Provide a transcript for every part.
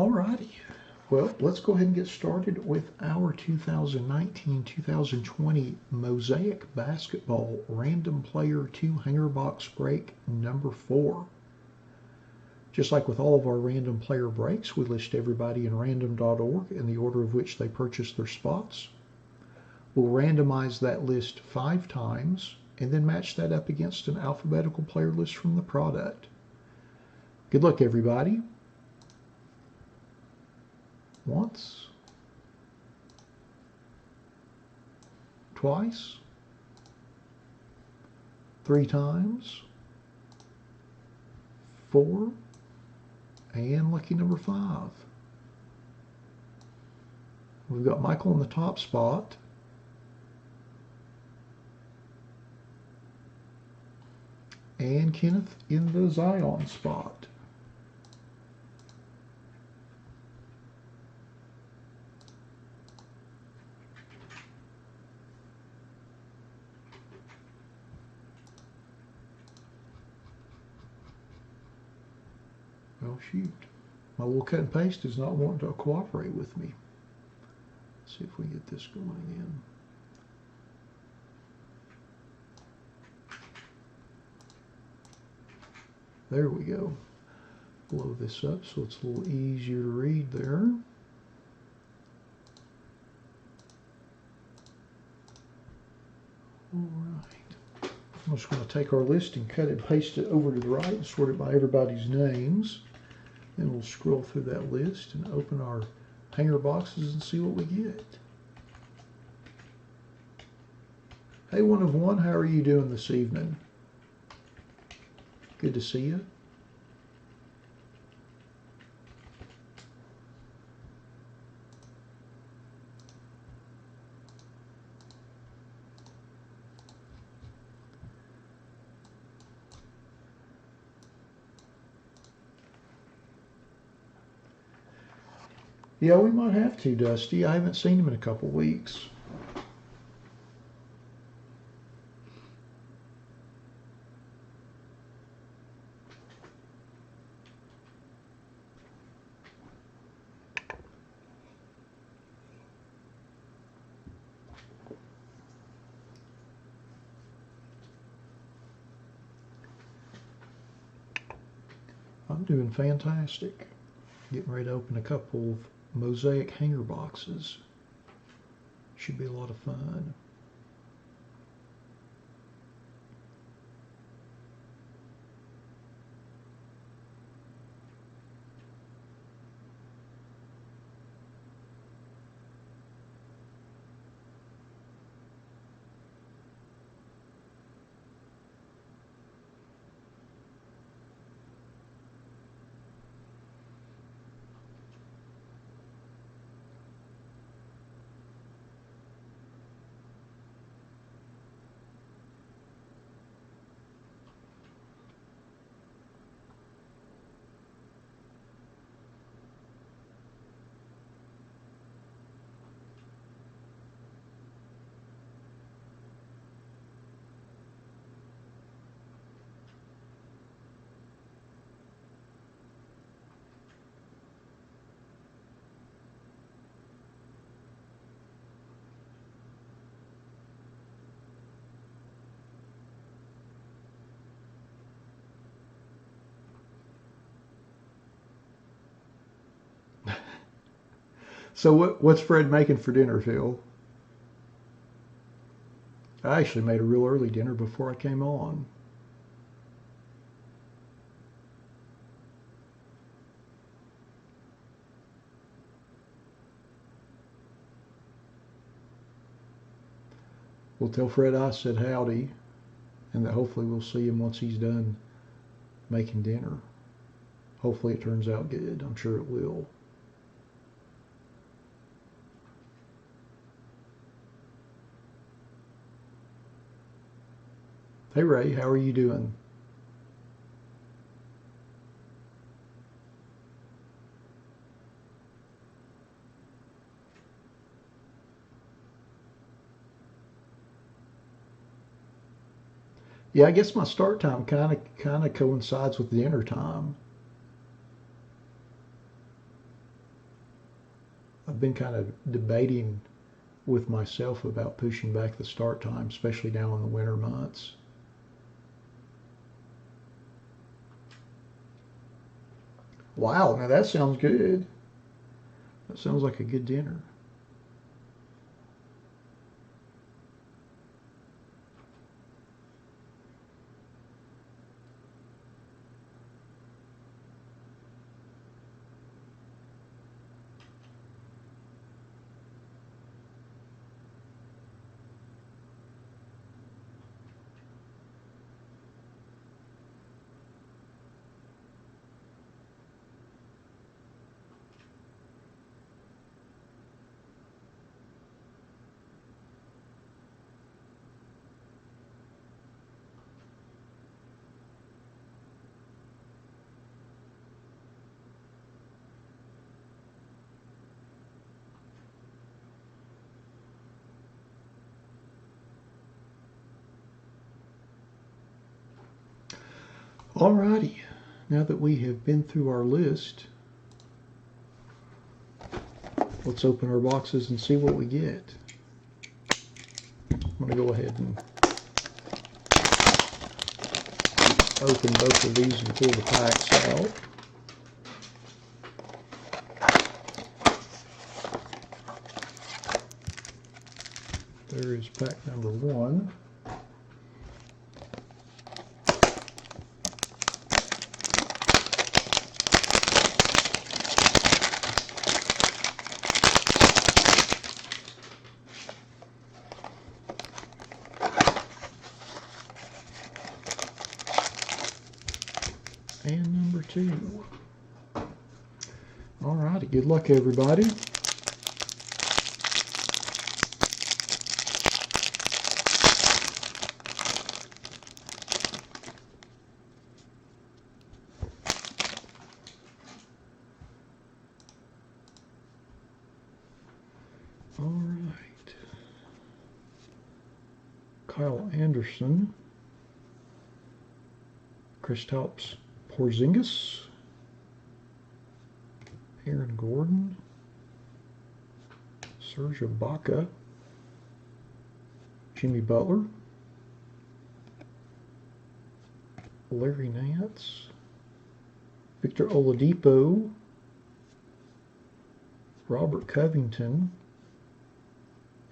Alrighty, well, let's go ahead and get started with our 2019-2020 Mosaic Basketball Random Player 2 Hanger Box Break number 4. Just like with all of our random player breaks, we list everybody in random.org in the order of which they purchased their spots. We'll randomize that list 5 times and then match that up against an alphabetical player list from the product. Good luck, everybody. Once, twice, 3 times, 4, and lucky number 5. We've got Michael in the top spot. And Kenneth in the Zion spot. Oh shoot, my little cut and paste is not wanting to cooperate with me. Let's see if we get this going again. There we go. Blow this up so it's a little easier to read there. All right. I'm just going to take our list and cut and paste it over to the right and sort it by everybody's names. Then we'll scroll through that list and open our hanger boxes and see what we get. Hey, 1 of 1, how are you doing this evening? Good to see you. Yeah, we might have to, Dusty. I haven't seen him in a couple weeks. I'm doing fantastic. Getting ready to open a couple of Mosaic hanger boxes. Should be a lot of fun. So what's Fred making for dinner, Phil? I actually made a real early dinner before I came on. We'll tell Fred I said howdy, and that hopefully we'll see him once he's done making dinner. Hopefully it turns out good. I'm sure it will. Hey Ray, how are you doing? Yeah, I guess my start time kind of coincides with dinner time. been kind of debating with myself about pushing back the start time, especially now in the winter months. Wow, now that sounds good. That sounds like a good dinner. Alrighty, now that we have been through our list, let's open our boxes and see what we get. I'm going to go ahead and open both of these and pull the packs out. There is pack number 1. And number 2. All righty, good luck everybody. All right. Kyle Anderson, Kristaps Porzingis, Aaron Gordon, Serge Ibaka, Jimmy Butler, Larry Nance, Victor Oladipo, Robert Covington,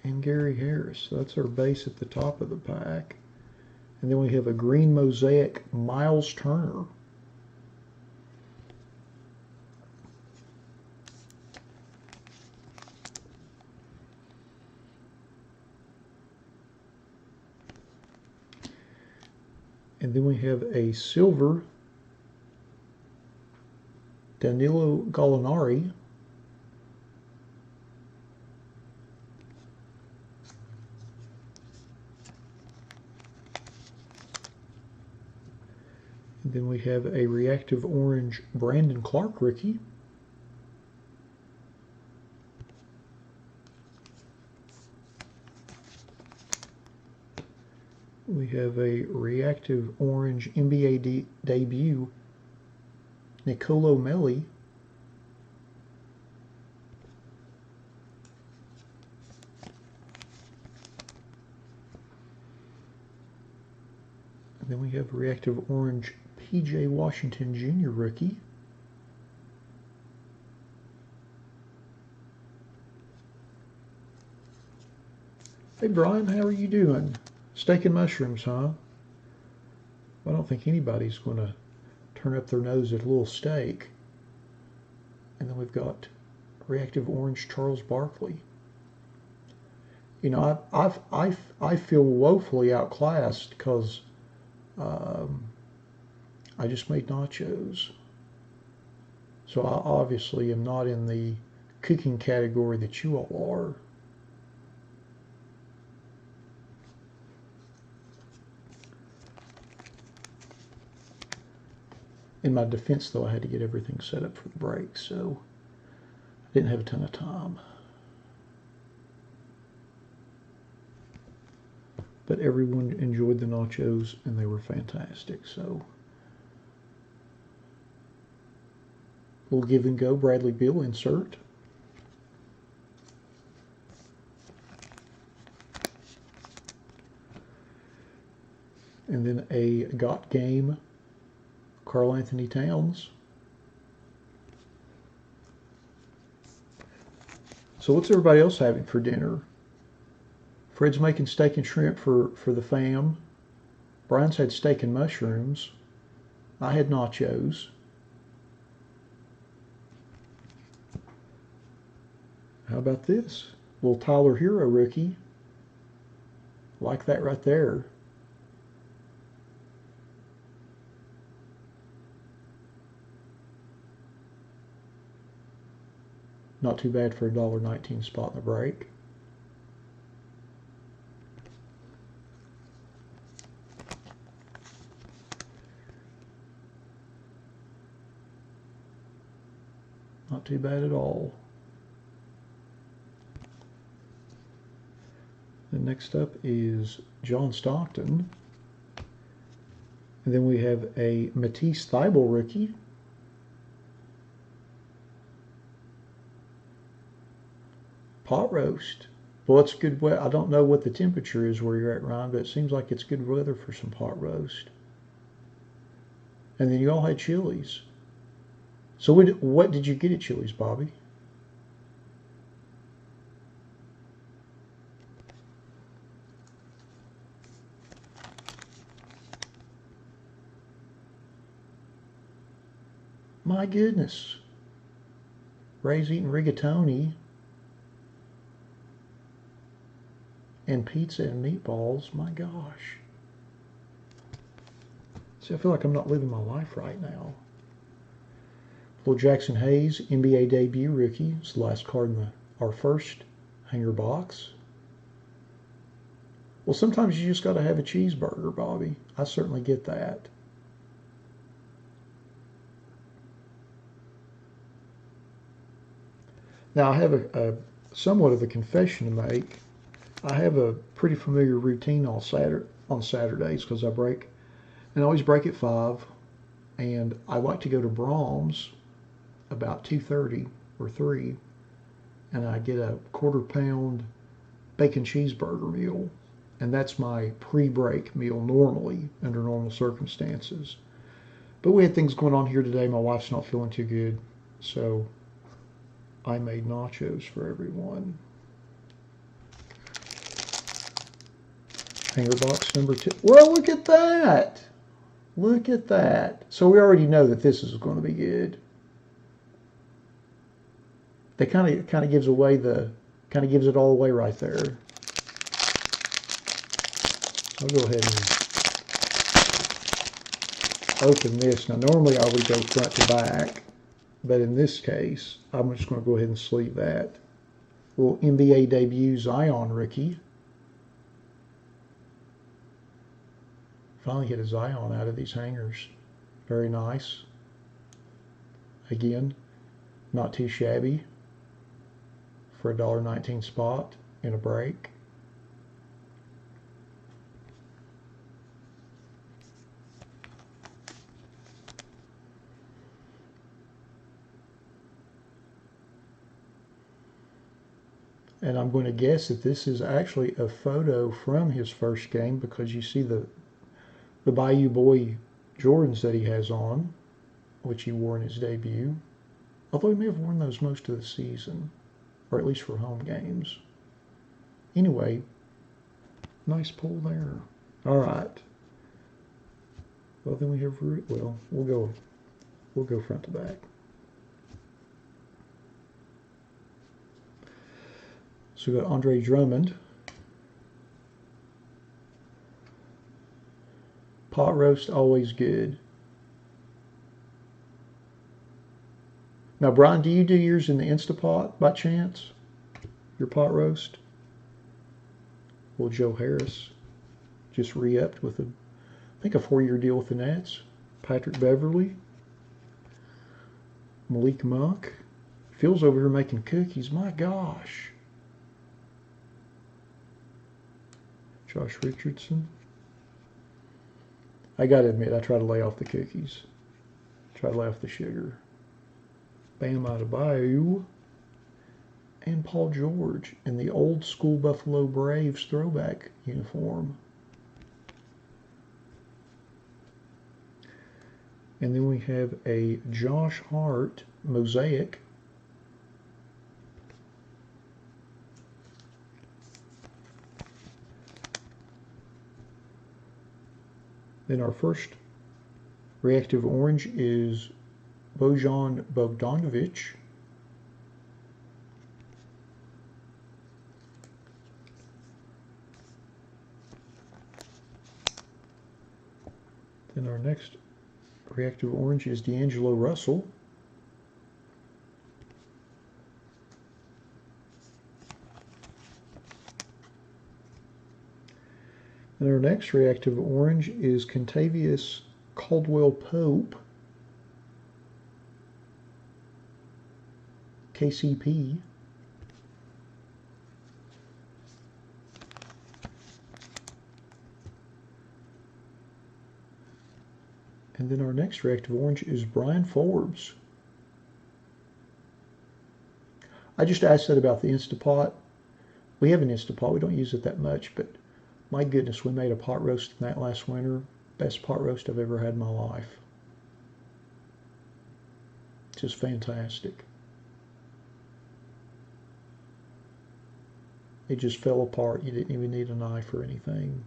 and Gary Harris. So that's our base at the top of the pack. And then we have a green Mosaic Miles Turner. And then we have a silver Danilo Gallinari. And then we have a reactive orange Brandon Clark rookie. We have a reactive orange NBA debut Nicolo Melli. And then we have reactive orange PJ Washington Jr. rookie. Hey Brian, how are you doing? Steak and mushrooms, huh? I don't think anybody's going to turn up their nose at a little steak. And then we've got reactive orange Charles Barkley. You know, I feel woefully outclassed because I just made nachos. So I obviously am not in the cooking category that you all are. In my defense, though, I had to get everything set up for the break, so I didn't have a ton of time. But everyone enjoyed the nachos, and they were fantastic. So, we'll give and go. Bradley Beal insert. And then a Got Game, Karl Anthony Towns. So what's everybody else having for dinner? Fred's making steak and shrimp for the fam. Brian's had steak and mushrooms. I had nachos. How about this? Little Tyler Hero rookie. Like that right there. Not too bad for a $1.19 spot in the break. Not too bad at all. And next up is John Stockton. And then we have a Matisse Thybulle rookie. Pot roast. Well, it's good weather. I don't know what the temperature is where you're at, Ryan, but it seems like it's good weather for some pot roast. And then you all had Chili's. So what did you get at Chili's, Bobby? My goodness. Ray's eating rigatoni and pizza and meatballs. My gosh. See, I feel like I'm not living my life right now. Little Jackson Hayes, NBA debut rookie. It's the last card in our first hanger box. Well, sometimes you just got to have a cheeseburger, Bobby. I certainly get that. Now, I have a somewhat of a confession to make. I have a pretty familiar routine on Saturdays because I always break at 5, and I like to go to Brahms about 2:30 or 3, and I get a quarter-pound bacon cheeseburger meal, and that's my pre-break meal normally under normal circumstances. But we had things going on here today. My wife's not feeling too good, so I made nachos for everyone. Hanger box number 2. Well, look at that. Look at that. So we already know that this is going to be good. That kind of gives it all away right there. I'll go ahead and open this. Now, normally I would go front to back, but in this case, I'm just going to go ahead and sleeve that. Little NBA debut Zion rookie. Finally hit a Zion out of these hangers. Very nice. Again, not too shabby for a $1.19 spot in a break. And I'm going to guess that this is actually a photo from his first game because you see the Bayou Boy Jordans that he has on, which he wore in his debut. Although he may have worn those most of the season, or at least for home games. Anyway, nice pull there. All right. Well, then we have, we'll go front to back. So we got Andre Drummond. Pot roast, always good. Now, Brian, do you do yours in the Instapot by chance? Your pot roast? Well, Joe Harris just re-upped with I think a 4-year deal with the Nets. Patrick Beverly. Malik Monk. Phil's over here making cookies. My gosh. Josh Richardson. I got to admit, I try to lay off the cookies. Try to lay off the sugar. Bam Adebayo. And Paul George in the old school Buffalo Braves throwback uniform. And then we have a Josh Hart Mosaic. Then our first reactive orange is Bojan Bogdanovic. Then our next reactive orange is D'Angelo Russell. And our next reactive orange is Kentavious Caldwell-Pope, KCP. And then our next reactive orange is Brian Forbes. I just asked that about the Instapot. We have an Instapot. We don't use it that much, but my goodness, we made a pot roast in that last winter. Best pot roast I've ever had in my life. Just fantastic. It just fell apart. You didn't even need a knife or anything.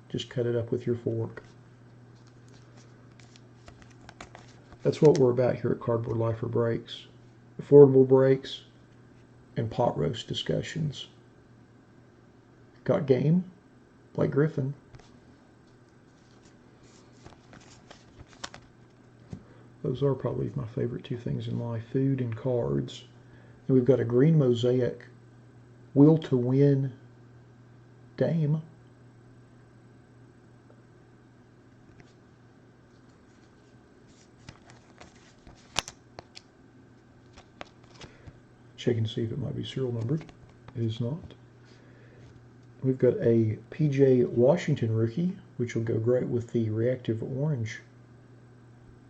Just cut it up with your fork. That's what we're about here at Cardboardlifer Breaks. Affordable breaks and pot roast discussions. Got game? Blake Griffin. Those are probably my favorite two things in life, food and cards. And we've got a green Mosaic, Will to Win Dame. Checking to see if it might be serial numbered. It is not. We've got a PJ Washington rookie, which will go great with the reactive orange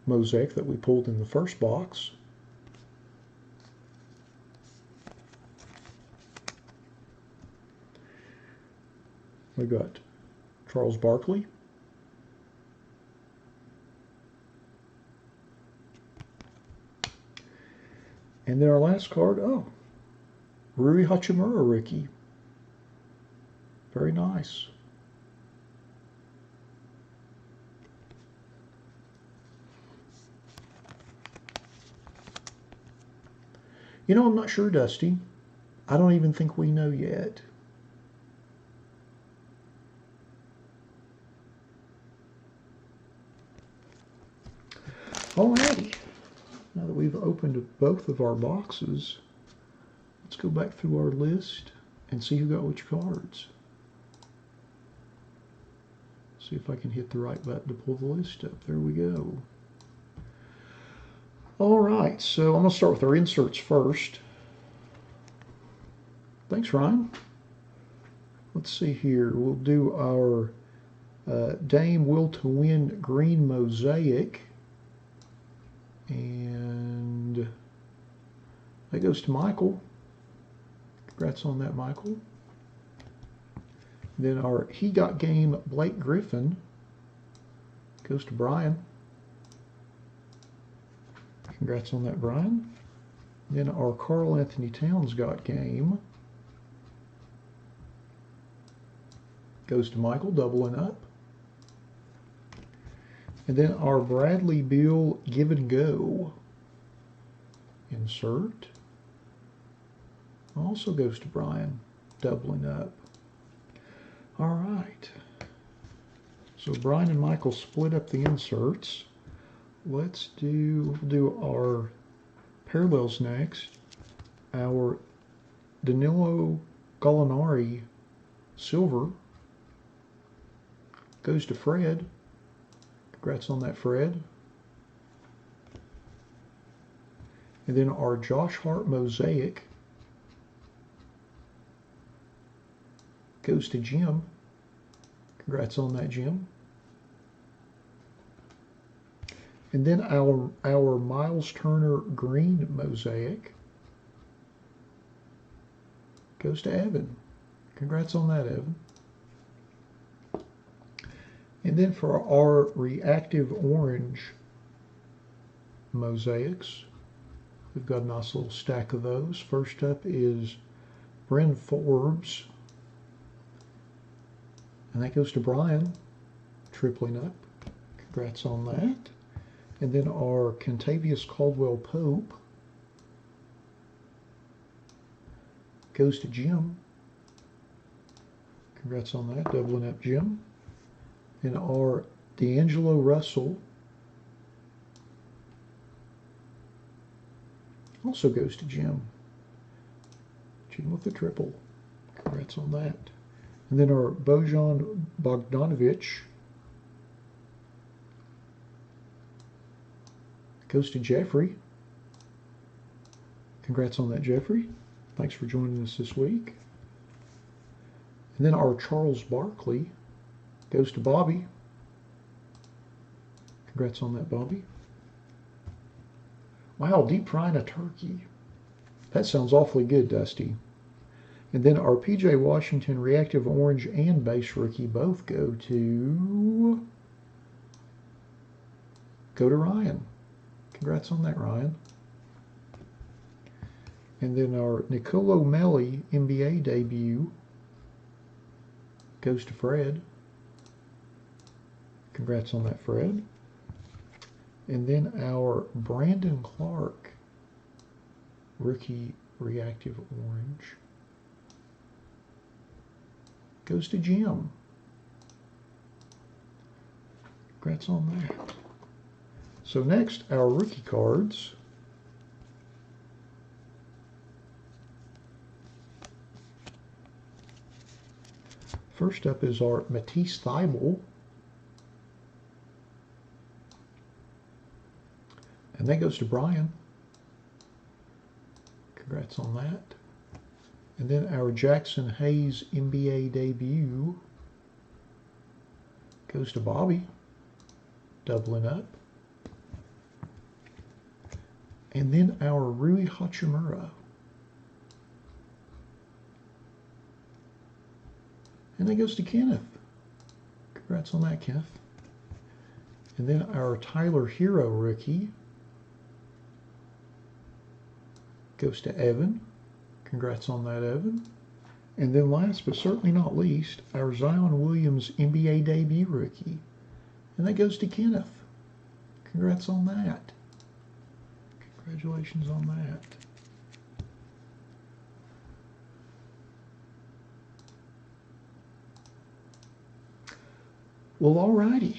Mosaic that we pulled in the first box. We've got Charles Barkley. And then our last card, Rui Hachimura rookie. Very nice. You know, I'm not sure, Dusty. I don't even think we know yet. Alrighty. Now that we've opened both of our boxes, let's go back through our list and see who got which cards. See if I can hit the right button to pull the list up. There we go. All right, so I'm going to start with our inserts first. Thanks, Ryan. Let's see here. We'll do our Dame Will to Win Green Mosaic. And that goes to Michael. Congrats on that, Michael. Then our He Got Game Blake Griffin goes to Brian. Congrats on that, Brian. Then our Karl Anthony Towns Got Game goes to Michael, doubling up. And then our Bradley Beal Give and Go insert also goes to Brian, doubling up. All right. So Brian and Michael split up the inserts. We'll do our parallels next. Our Danilo Gallinari silver goes to Fred. Congrats on that, Fred. And then our Josh Hart Mosaic goes to Jim. Congrats on that, Jim. And then our Miles Turner Green Mosaic goes to Evan. Congrats on that, Evan. And then for our reactive orange Mosaics. We've got a nice little stack of those. First up is Bryn Forbes. And that goes to Brian, tripling up. Congrats on that. And then our Contavious Caldwell Pope goes to Jim. Congrats on that, doubling up Jim. And our D'Angelo Russell also goes to Jim. Jim with the triple. Congrats on that. And then our Bojan Bogdanovic goes to Jeffrey. Congrats on that, Jeffrey. Thanks for joining us this week. And then our Charles Barkley goes to Bobby. Congrats on that, Bobby. Wow, deep frying a turkey. That sounds awfully good, Dusty. And then our PJ Washington Reactive Orange and Base Rookie both go to Ryan. Congrats on that, Ryan. And then our Nicolo Melli NBA debut goes to Fred. Congrats on that, Fred. And then our Brandon Clark Rookie Reactive Orange goes to Jim. Congrats on that. So next, our rookie cards. First up is our Matisse Thybulle. And that goes to Brian. Congrats on that. And then our Jackson Hayes NBA debut goes to Bobby, doubling up. And then our Rui Hachimura. And that goes to Kenneth. Congrats on that, Kenneth. And then our Tyler Hero rookie goes to Evan. Congrats on that, Evan. And then last but certainly not least, our Zion Williams NBA debut rookie. And that goes to Kenneth. Congrats on that. Congratulations on that. Well, alrighty.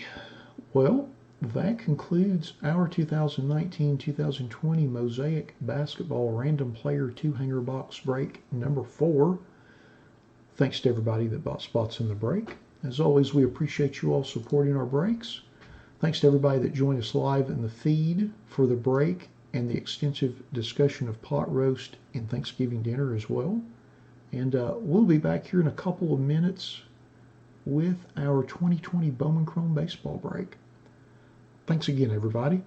Well, that concludes our 2019-2020 Mosaic Basketball Random Player 2-Hanger Box Break number 4. Thanks to everybody that bought spots in the break. As always, we appreciate you all supporting our breaks. Thanks to everybody that joined us live in the feed for the break and the extensive discussion of pot roast and Thanksgiving dinner as well. And we'll be back here in a couple of minutes with our 2020 Bowman Chrome Baseball break. Thanks again, everybody.